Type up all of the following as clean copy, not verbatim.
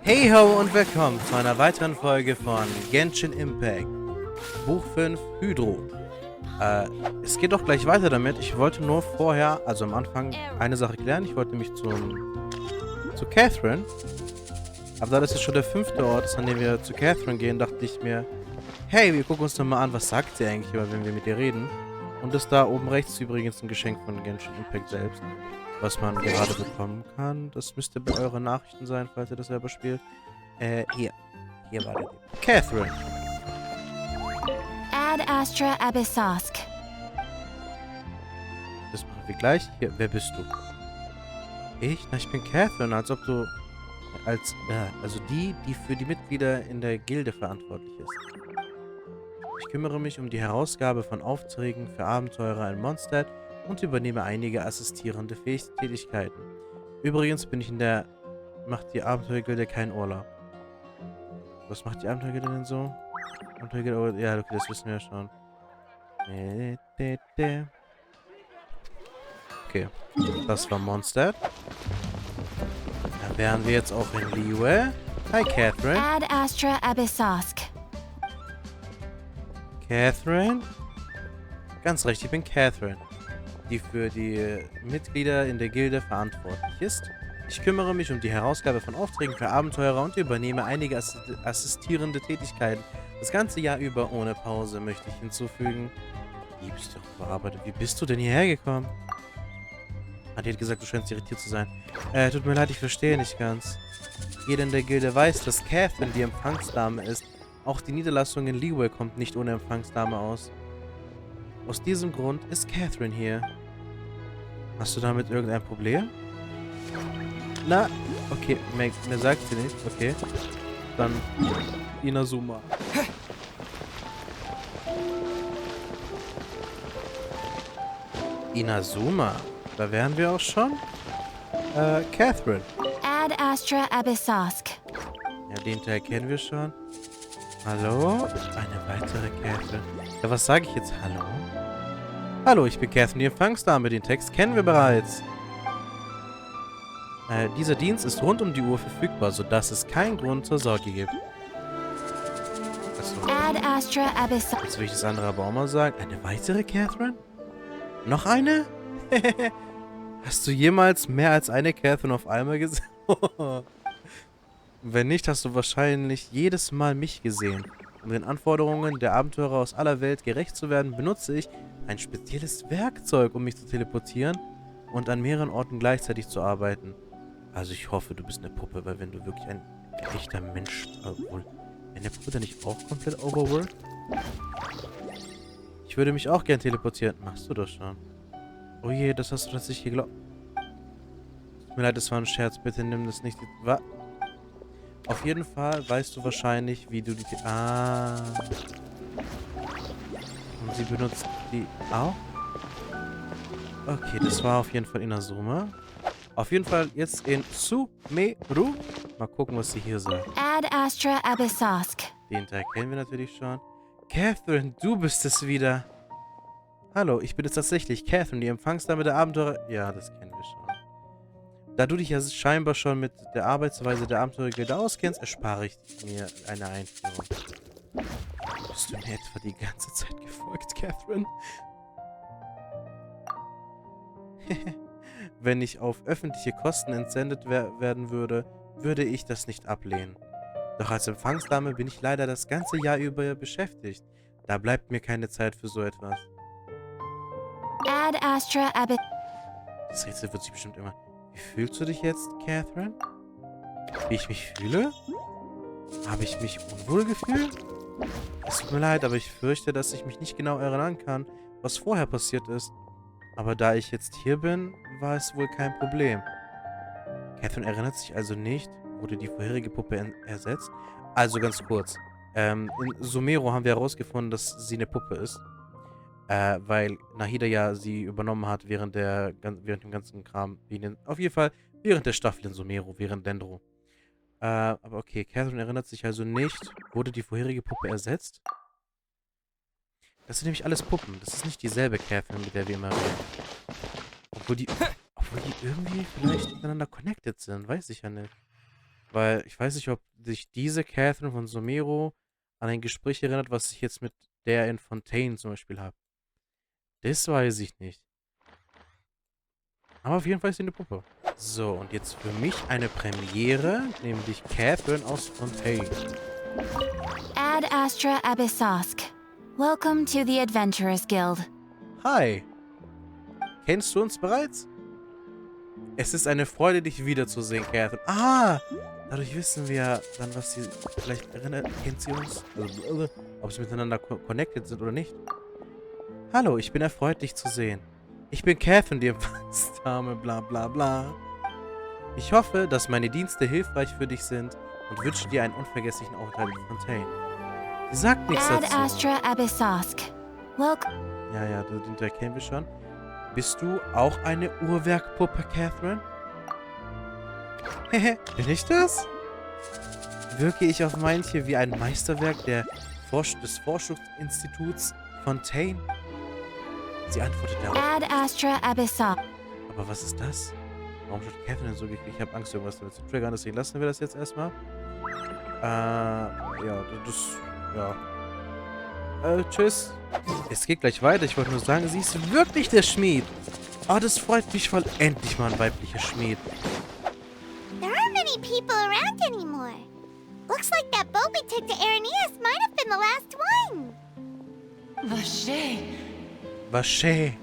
Heyhoo und willkommen zu einer weiteren Folge von Genshin Impact. Buch 5, Hydro. Es geht doch gleich weiter damit. Ich wollte nur vorher, also am Anfang, eine Sache klären. Ich wollte nämlich zu Catherine. Aber da das jetzt schon der 5. Ort ist, an dem wir zu Catherine gehen, dachte ich mir, hey, wir gucken uns doch mal an, was sagt sie eigentlich immer, wenn wir mit ihr reden. Und das da oben rechts ist übrigens ein Geschenk von Genshin Impact selbst, was man gerade bekommen kann. Das müsste bei euren Nachrichten sein, falls ihr das selber spielt. Hier. Hier war der. Catherine. Ad Astra Abyssask. Das machen wir gleich. Hier, wer bist du? Ich? Na, ich bin Catherine, als ob du... also die für die Mitglieder in der Gilde verantwortlich ist. Ich kümmere mich um die Herausgabe von Aufträgen für Abenteurer in Mondstadt und übernehme einige assistierende Tätigkeiten. Übrigens bin ich macht die Abenteuergilde keinen Urlaub. Was macht die Abenteuergilde denn so? Abenteuergilde, ja, okay, das wissen wir ja schon. Okay, das war Mondstadt. Dann wären wir jetzt auch in Liyue. Hi, Catherine. Ad Astra Abyssask. Catherine? Ganz recht, ich bin Catherine, die für die Mitglieder in der Gilde verantwortlich ist. Ich kümmere mich um die Herausgabe von Aufträgen für Abenteurer und übernehme einige assistierende Tätigkeiten. Das ganze Jahr über ohne Pause, möchte ich hinzufügen. Die bist doch überarbeitet. Wie bist du denn hierher gekommen? Die hat gesagt, du scheinst irritiert zu sein. Tut mir leid, ich verstehe nicht ganz. Jeder in der Gilde weiß, dass Catherine die Empfangsdame ist. Auch die Niederlassung in Liyue kommt nicht ohne Empfangsdame aus. Aus diesem Grund ist Catherine hier. Hast du damit irgendein Problem? Na, okay, mir sagt sie nicht. Okay. Dann Inazuma. Inazuma? Da wären wir auch schon. Catherine. Ad Astra Abyssask. Ja, den Teil kennen wir schon. Hallo? Eine weitere Catherine. Ja, was sage ich jetzt? Hallo? Hallo, ich bin Catherine, die Empfangsdame. Den Text kennen wir bereits. Dieser Dienst ist rund um die Uhr verfügbar, sodass es keinen Grund zur Sorge gibt. Achso. Ad Astra Abyssask. Jetzt will ich das andere aber auch mal sagen. Eine weitere Catherine? Noch eine? Hast du jemals mehr als eine Catherine auf einmal gesehen? Wenn nicht, hast du wahrscheinlich jedes Mal mich gesehen. Um den Anforderungen der Abenteurer aus aller Welt gerecht zu werden, benutze ich ein spezielles Werkzeug, um mich zu teleportieren und an mehreren Orten gleichzeitig zu arbeiten. Also ich hoffe, du bist eine Puppe, weil wenn du wirklich ein echter Mensch... Obwohl, wenn der Puppe dann nicht auch komplett overworld? Ich würde mich auch gern teleportieren. Machst du das schon? Oh je, das hast du tatsächlich geglaubt. Tut mir leid, das war ein Scherz. Bitte nimm das nicht... Auf jeden Fall weißt du wahrscheinlich, wie du die... Und sie benutzt die auch? Okay, das war auf jeden Fall Inazuma. Auf jeden Fall jetzt in Sumeru. Mal gucken, was sie hier sagt. Ad Astra Abyssask. Den Teil kennen wir natürlich schon. Catherine, du bist es wieder. Hallo, ich bin es tatsächlich. Catherine, die Empfangsdame der Abenteurer... Ja, das kennen wir schon. Da du dich ja scheinbar schon mit der Arbeitsweise der Abenteurergilde auskennst, erspare ich mir eine Einführung. Bist du mir etwa die ganze Zeit gefolgt, Catherine? Wenn ich auf öffentliche Kosten entsendet werden würde, würde ich das nicht ablehnen. Doch als Empfangsdame bin ich leider das ganze Jahr über beschäftigt. Da bleibt mir keine Zeit für so etwas. Ad Astra Abyssask. Das Rätsel wird sich bestimmt immer... Wie fühlst du dich jetzt, Catherine? Wie ich mich fühle? Habe ich mich unwohl gefühlt? Es tut mir leid, aber ich fürchte, dass ich mich nicht genau erinnern kann, was vorher passiert ist. Aber da ich jetzt hier bin, war es wohl kein Problem. Catherine erinnert sich also nicht, wurde die vorherige Puppe ersetzt? Also ganz kurz. In Sumeru haben wir herausgefunden, dass sie eine Puppe ist. Weil Nahida ja sie übernommen hat während dem ganzen Kram. Auf jeden Fall während der Staffel in Sumeru, während Dendro. Aber okay, Catherine erinnert sich also nicht. Wurde die vorherige Puppe ersetzt? Das sind nämlich alles Puppen. Das ist nicht dieselbe Catherine, mit der wir immer reden. Obwohl die irgendwie vielleicht miteinander connected sind. Weiß ich ja nicht. Weil ich weiß nicht, ob sich diese Catherine von Somero an ein Gespräch erinnert, was ich jetzt mit der in Fontaine zum Beispiel habe. Das weiß ich nicht. Aber auf jeden Fall ist sie eine Puppe. So, und jetzt für mich eine Premiere, nämlich Catherine aus Fontaine. Ad Astra Abyssosk. Welcome to the Adventurers Guild. Hi. Kennst du uns bereits? Es ist eine Freude, dich wiederzusehen, Catherine. Ah! Dadurch wissen wir dann, was sie vielleicht erinnert. Kennt sie uns? Also, ob sie miteinander connected sind oder nicht. Hallo, ich bin erfreut, dich zu sehen. Ich bin Catherine, die Empfangsdame, bla bla bla. Ich hoffe, dass meine Dienste hilfreich für dich sind und wünsche dir einen unvergesslichen Aufenthalt in Fontaine. Sie sagt nichts Ad dazu. Astra Abyssosk. Welcome. Ja, den kennen wir schon. Bist du auch eine Uhrwerkpuppe, Catherine? Hehe, bin ich das? Wirke ich auf manche wie ein Meisterwerk des Forschungsinstituts Fontaine? Sie antwortet darauf. Ad Astra Abyssosk. Aber was ist das? Warum schaut Catherine so gekriegt? Ich habe Angst, irgendwas damit zu triggern, deswegen lassen wir das jetzt erstmal. Tschüss. Es geht gleich weiter. Ich wollte nur sagen, sie ist wirklich der Schmied. Oh, das freut mich voll. Endlich mal ein weiblicher Schmied. There aren't many people around anymore. Looks like that boat we took to Araneas might have been the last one. Wasche.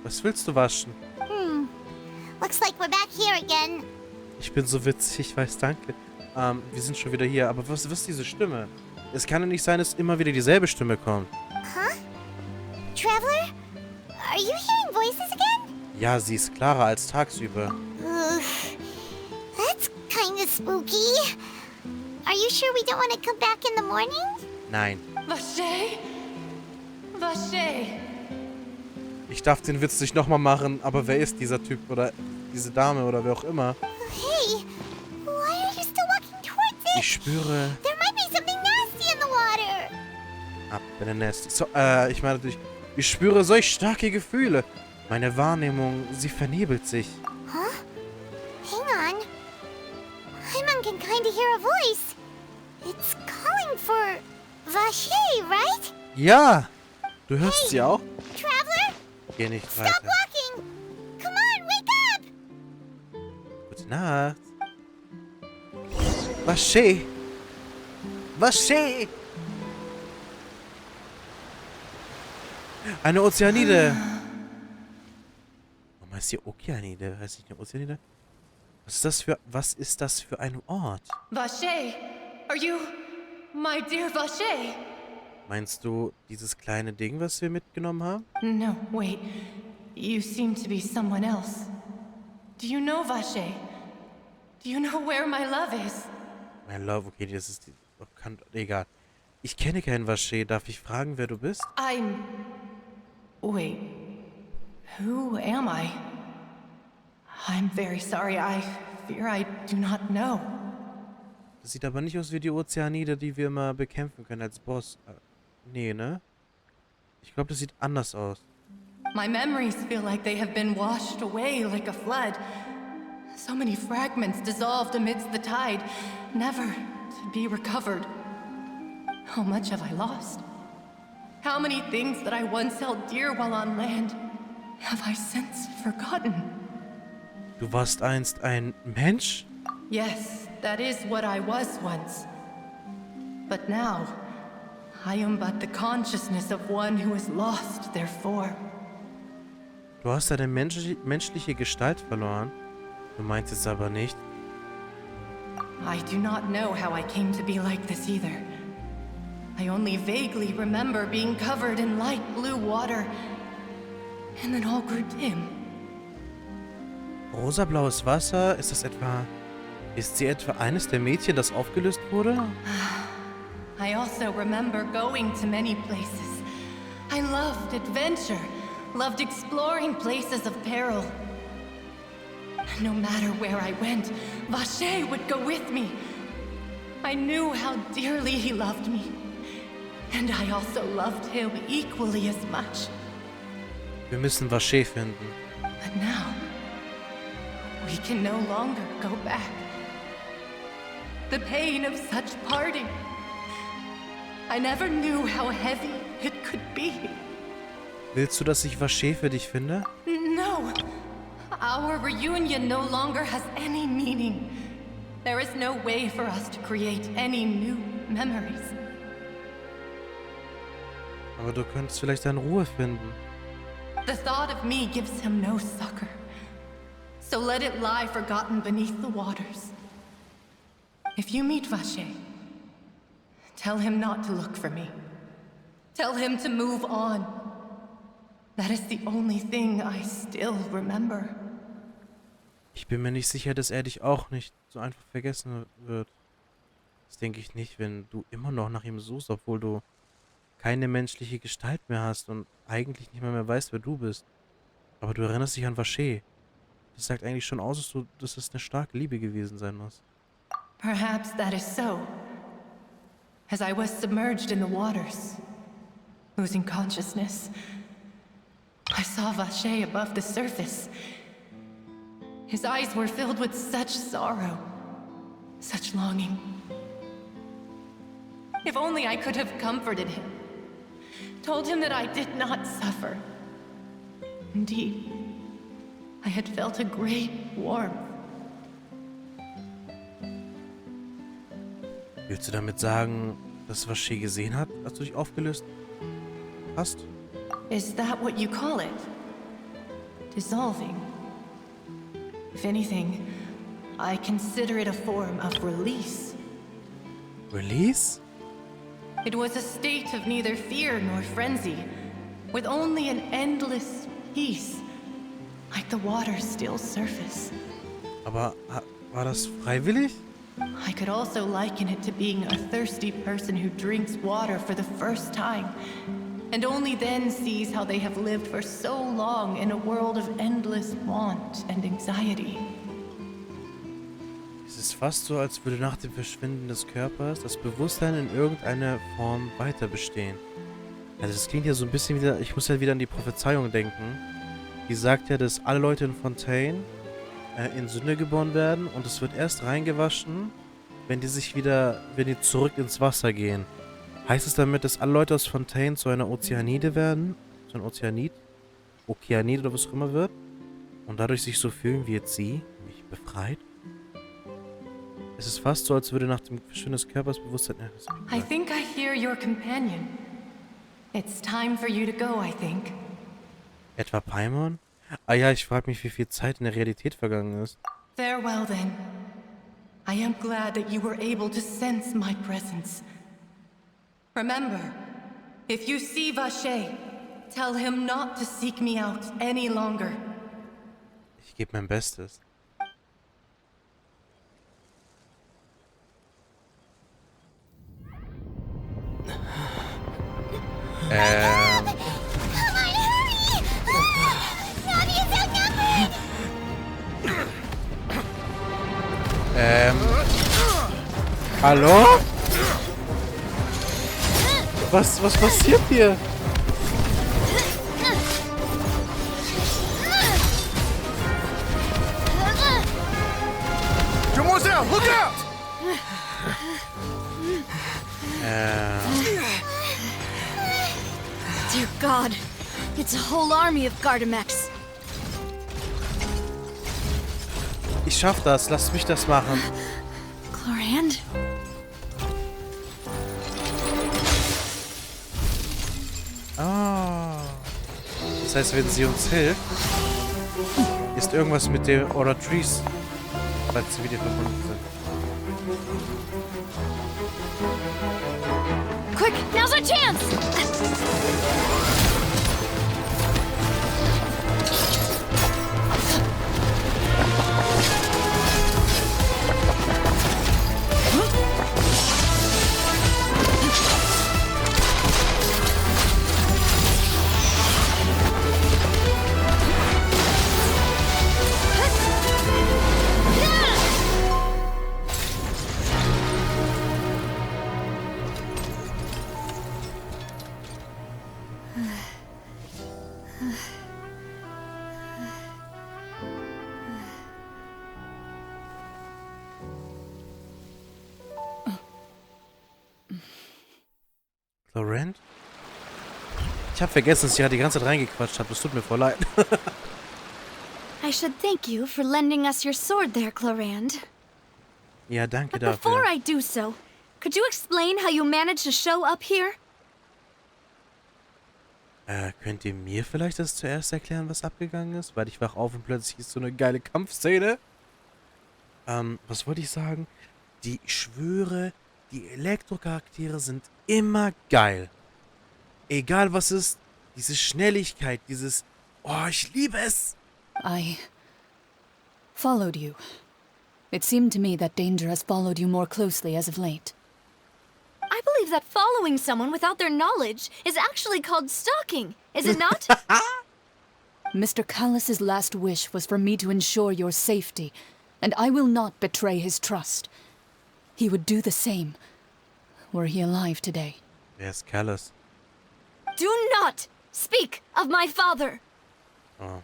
Was willst du waschen? Looks like we're back here again. Ich bin so witzig, ich weiß, danke. Wir sind schon wieder hier. Aber was ist diese Stimme? Es kann ja nicht sein, dass immer wieder dieselbe Stimme kommt. Huh? Traveler? Are you hearing voices again? Ja, sie ist klarer als tagsüber. That's kind of spooky. Are you sure we don't want to come back in the morning? Nein. Vashay? Ich darf den Witz nicht nochmal machen, aber wer ist dieser Typ oder diese Dame oder wer auch immer? Hey, why are you still walking towards it? Ich spüre... There might be something nasty in the water. Ab in der Nest. So, ich meine natürlich, ich spüre solch starke Gefühle. Meine Wahrnehmung, sie vernebelt sich. Huh? Hang on. Hyman can kind of hear a voice. It's calling for Vashay, right? Ja! Du hörst sie auch? Traveler? Geh nicht Stop weiter. walking! Come on, wake up! Gute Nacht. Wasche! Wasche! Eine Ozeanide! Warum heißt hier Okeanide? Heißt nicht eine Ozeanide? Was ist das für ein Ort? Vashay, are you my dear Vashay? Meinst du dieses kleine Ding, was wir mitgenommen haben? No, wait. You seem to be someone else. Do you know Vashay? Do you know where my love is? Mein Love, okay, das ist die... Egal. Ich kenne keinen Wasche. Darf ich fragen, wer du bist? Wait. Who am I? I'm very sorry. I fear I do not know. Das sieht aber nicht aus wie die Ozeanide, die wir immer bekämpfen können als Boss. Nee, ne? Ich glaube, das sieht anders aus. My memories feel like they have been washed away like a flood. So many fragments dissolved amidst the tide, never to be recovered. How much have I lost? How many things that I once held dear while on land have I since forgotten? Du warst einst ein Mensch? Yes, that is what I was once. But now, I am but the consciousness of one who is lost, therefore. Du hast deine menschliche Gestalt verloren. Du meinst es aber nicht. I do not know how I came to be like this either. I only vaguely remember being covered in light blue water, and then all grew dim. Rosablaues Wasser? Ist sie etwa eines der Mädchen, das aufgelöst wurde? I also remember going to many places. I loved adventure, loved exploring places of peril. No matter where I went, Vashay would go with me. I knew how dearly he loved me. And I also loved him equally as much. Wir müssen Vashay finden. But now, we can no longer go back. the pain of such parting. I never knew how heavy it could be. Willst du, dass ich Vacher für dich finde? No. Our reunion no longer has any meaning. There is no way for us to create any new memories. Aber du könntest vielleicht deine Ruhe finden. The thought of me gives him no succor. So let it lie forgotten beneath the waters. If you meet Vacher, tell him not to look for me. Tell him to move on. That is the only thing I still remember. Ich bin mir nicht sicher, dass er dich auch nicht so einfach vergessen wird. Das denke ich nicht, wenn du immer noch nach ihm suchst, obwohl du keine menschliche Gestalt mehr hast und eigentlich nicht mehr weißt, wer du bist. Aber du erinnerst dich an Vacher. Das sagt eigentlich schon aus, dass es eine starke Liebe gewesen sein muss. Perhaps that is so. As I was submerged in the waters, losing consciousness, I saw Vacher above the surface. His eyes were filled with such sorrow, such longing. If only I could have comforted him, told him that I did not suffer. Indeed, I had felt a great warmth. Willst du damit sagen, dass Vacher gesehen hat, als du dich aufgelöst hast? Is that what you call it? Dissolving? If anything, I consider it a form of release. Release? It was a state of neither fear nor frenzy, with only an endless peace, like the water's still surface. Aber war das freiwillig? I could also liken it to being a thirsty person who drinks water for the first time, and only then sees how they have lived for so long in a world of endless want and anxiety. Es ist fast so, als würde nach dem Verschwinden des Körpers das Bewusstsein in irgendeiner Form weiter bestehen. Also das klingt ja so ein bisschen wieder, ich muss ja wieder an die Prophezeiung denken. Die sagt ja, dass alle Leute in Fontaine in Sünde geboren werden und es wird erst reingewaschen, wenn die zurück ins Wasser gehen. Heißt es damit, dass alle Leute aus Fontaine zu einer Ozeanide werden? Zu einem Ozeanid oder was auch immer wird? Und dadurch sich so fühlen wie jetzt sie, mich befreit? Es ist fast so, als würde nach dem Verschwinden des Körpers Bewusstsein... I think I hear your companion. It's time for you to go, I think. Etwa Paimon? Ah ja, ich frage mich, wie viel Zeit in der Realität vergangen ist. Farewell, then. I am glad that you were able to sense my presence. Remember, if you see Vacher, tell him not to seek me out any longer. Ich gebe mein Bestes. Hallo? Was passiert hier? Look out! Dear God, it's a whole army of Garde-Mechs. Ich schaff das, lasst mich das machen. Chlorand? Ah. Das heißt, wenn sie uns hilft, ist irgendwas mit der Oratrice, falls sie wieder verbunden sind. Quick, now's our chance! Chlorant? Ich habe vergessen, dass ich ja die ganze Zeit reingequatscht habe. Das tut mir voll leid. I should thank you for lending us your sword there, Chlorand. Ja, danke But before dafür. I do so, could you explain how you managed to show up here? Könnt ihr mir vielleicht das zuerst erklären, was abgegangen ist? Weil ich wach auf und plötzlich ist so eine geile Kampfszene. Was wollte ich sagen? Ich schwöre, die Elektro-Charaktere sind immer geil. Egal was ist, diese Schnelligkeit, dieses... Oh, ich liebe es! I followed you. It seemed to me that danger has followed you more closely as of late. I believe that following someone without their knowledge is actually called stalking, is it not? Mr. Callus's last wish was for me to ensure your safety, and I will not betray his trust. He would do the same, were he alive today. Wer ist Callus? Do not speak of my father! Oh.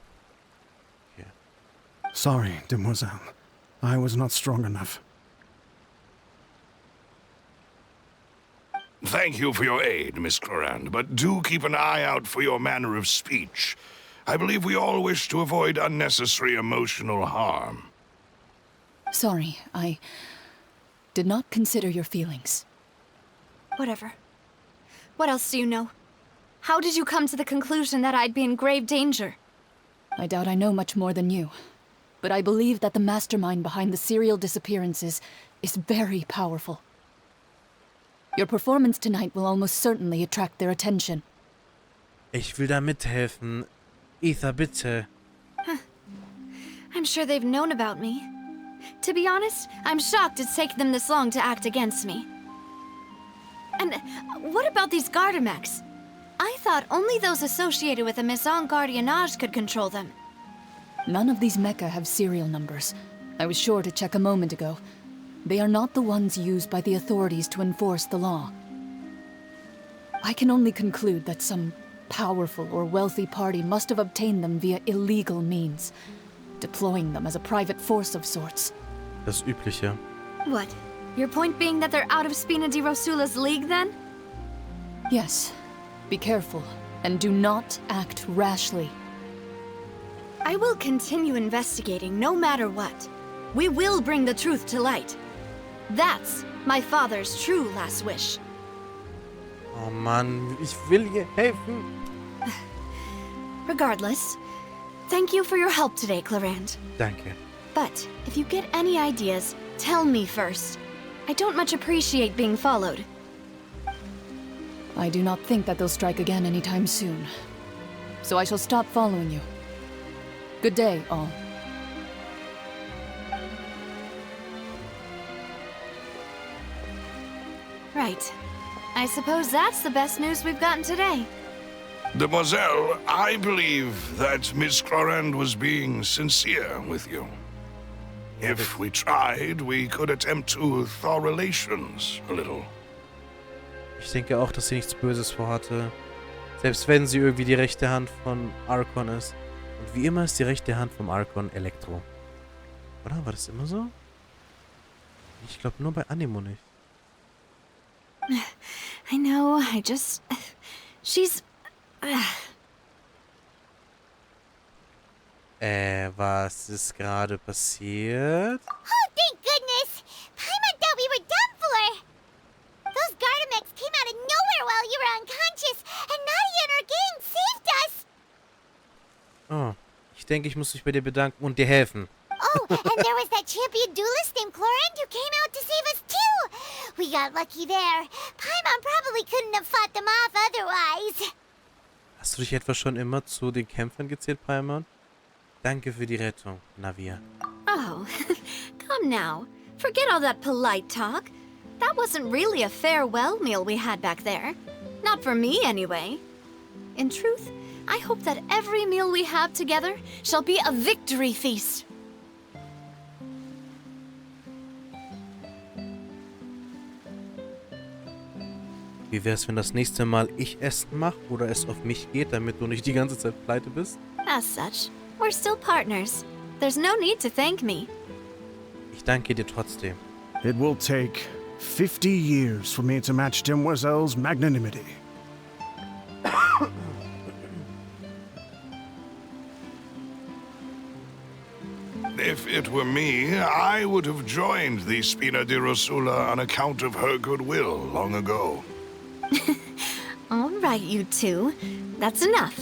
Sorry, demoiselle. I was not strong enough. Thank you for your aid, Miss Chlorand, but do keep an eye out for your manner of speech. I believe we all wish to avoid unnecessary emotional harm. Sorry, I did not consider your feelings. Whatever. What else do you know? How did you come to the conclusion that I'd be in grave danger? I doubt I know much more than you, but I believe that the mastermind behind the serial disappearances is very powerful. Your performance tonight will almost certainly attract their attention. Ich will da mithelfen. Ether, bitte. I'm sure they've known about me. To be honest, I'm shocked it's taken them this long to act against me. And what about these Garde-Mechs? I thought only those associated with the Maison Gardiennage could control them. None of these mecha have serial numbers. I was sure to check a moment ago. They are not the ones used by the authorities to enforce the law. I can only conclude that some powerful or wealthy party must have obtained them via illegal means, deploying them as a private force of sorts. Das Übliche. What? Your point being that they're out of Spina di Rosula's league, then? Yes. Be careful, and do not act rashly. I will continue investigating no matter what. We will bring the truth to light. That's my father's true last wish. Oh Mann, ich will ihr helfen. Regardless, thank you for your help today, Chlorand. Danke. But if you get any ideas, tell me first. I don't much appreciate being followed. I do not think that they'll strike again anytime soon. So I shall stop following you. Good day, all. Right. I suppose that's the best news we've gotten today. Demoiselle, I believe that Miss Chlorand was being sincere with you. If we tried, we could attempt to thaw relations a little. Ich denke auch, dass sie nichts Böses vorhatte. Selbst wenn sie irgendwie die rechte Hand von Archon ist. Und wie immer ist die rechte Hand vom Archon Elektro. Oder? War das immer so? Ich glaube nur bei Animo nicht. I know, I just... She's... Was ist gerade passiert? Oh, thank goodness! Paimon thought we were done for! Those Garde-Mechs came out of nowhere while you were unconscious, and Nadia and her gang saved us! Oh, ich denke, ich muss mich bei dir bedanken und dir helfen. Oh, and there was that champion duelist named Chlorand who came out to save us too! We got lucky there. Paimon probably couldn't have fought them off otherwise. Hast du dich etwa schon immer zu den Kämpfern gezählt, Paimon? Danke für die Rettung, Navia. Oh, come now. Forget all that polite talk. That wasn't really a farewell meal we had back there. Not for me, anyway. In truth, I hope that every meal we have together shall be a victory feast. Wie wär's, wenn das nächste Mal ich Essen mache oder es auf mich geht, damit du nicht die ganze Zeit pleite bist? As such, we're still partners. There's no need to thank me. Ich danke dir trotzdem. It will take 50 years for me to match Demoiselle's magnanimity. If it were me, I would have joined the Spina di Rosula on account of her goodwill long ago. All right, you two. That's enough.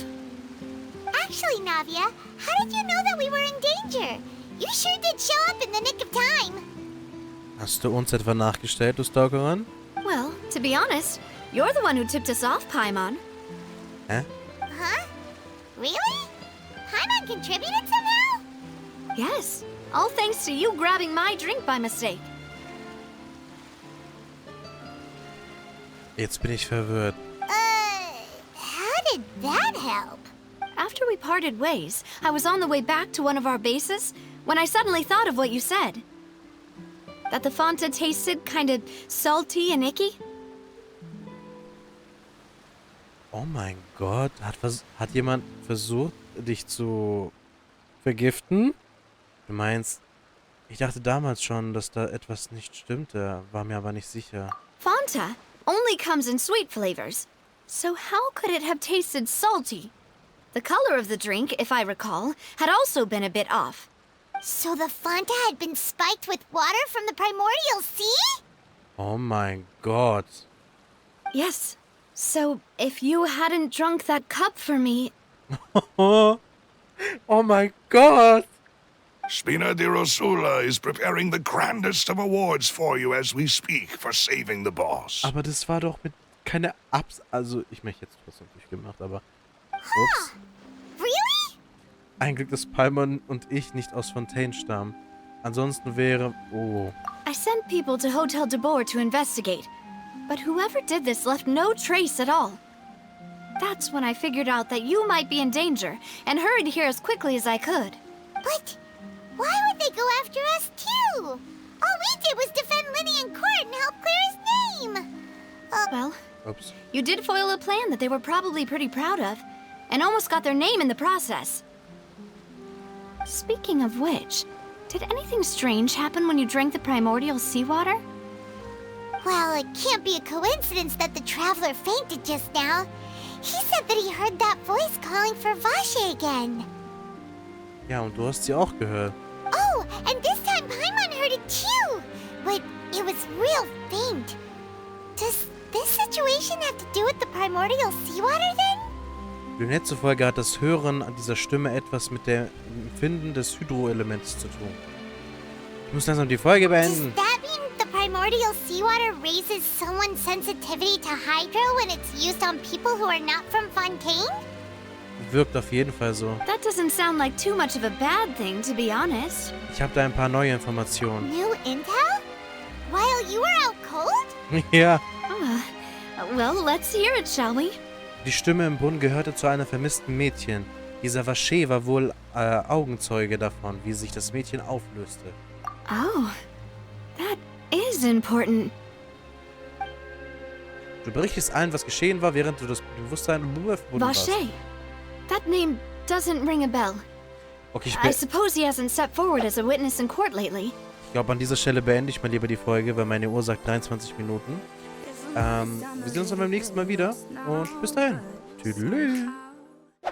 Actually, Navia, how did you know that we were in danger? You sure did show up in the nick of time. Hast du uns etwa nachgestellt, du Stalkerin? Well, to be honest, you're the one who tipped us off, Paimon. Hä? Huh? Really? Paimon contributed somehow? Yes, all thanks to you grabbing my drink by mistake. Jetzt bin ich verwirrt. How did that help? After we parted ways, I was on the way back to one of our bases when I suddenly thought of what you said. That the Fanta tasted kind of salty and icky. Oh mein Gott, hat jemand versucht, dich zu vergiften? Du meinst, ich dachte damals schon, dass da etwas nicht stimmte, war mir aber nicht sicher. Fanta only comes in sweet flavors. So how could it have tasted salty? The color of the drink, if I recall, had also been a bit off. So the Fanta had been spiked with water from the primordial sea? Oh mein Gott. Yes. So if you hadn't drunk that cup for me... Oh mein Gott. Spina di Rosula is preparing the grandest of awards for you as we speak for saving the boss. Aber das war doch mit keine Also, ich möchte jetzt trotzdem durchgemacht, aber... Ups. Really? Ein Glück, dass Paimon und ich nicht aus Fontaine stammen. Ansonsten wäre... Oh. I sent people to Hotel de Boer to investigate, but whoever did this left no trace at all. That's when I figured out that you might be in danger and hurried here as quickly as I could. But why would they go after us too? All we did was defend Lyney in court and help clear his name. Well, Oops. you did foil a plan that they were probably pretty proud of, and almost got their name in the process. Speaking of which, did anything strange happen when you drank the primordial seawater? Well, it can't be a coincidence that the traveler fainted just now. He said that he heard that voice calling for Vache again. Ja, und du hast sie auch gehört. Oh, and this time Paimon heard it too. But it was real faint. Does this situation have to do with the primordial seawater then? Lynette zufolge hat das Hören an dieser Stimme etwas mit dem Empfinden des Hydro-Elements zu tun. Ich muss langsam die Folge beenden. Does that mean the primordial seawater raises someone's sensitivity to Hydro when it's used on people who are not from Fontaine? Wirkt auf jeden Fall so. That doesn't sound like too much of a bad thing, to be honest. Ich habe da ein paar neue Informationen. New intel? While you were out cold? Ja. Well, let's hear it, shall we? Die Stimme im Brunnen gehörte zu einer vermissten Mädchen. Dieser Vache war wohl Augenzeuge davon, wie sich das Mädchen auflöste. Oh, that is important. Du berichtest allen, was geschehen war, während du das Bewusstsein verbunden warst. Vache. That name doesn't ring a bell. Okay, I suppose he hasn't stepped forward as a witness in court lately. Ich glaube, an dieser Stelle beende ich mal lieber die Folge, weil meine Uhr sagt 23 Minuten. Wir sehen uns dann beim nächsten Mal wieder und bis dahin. Tschüss.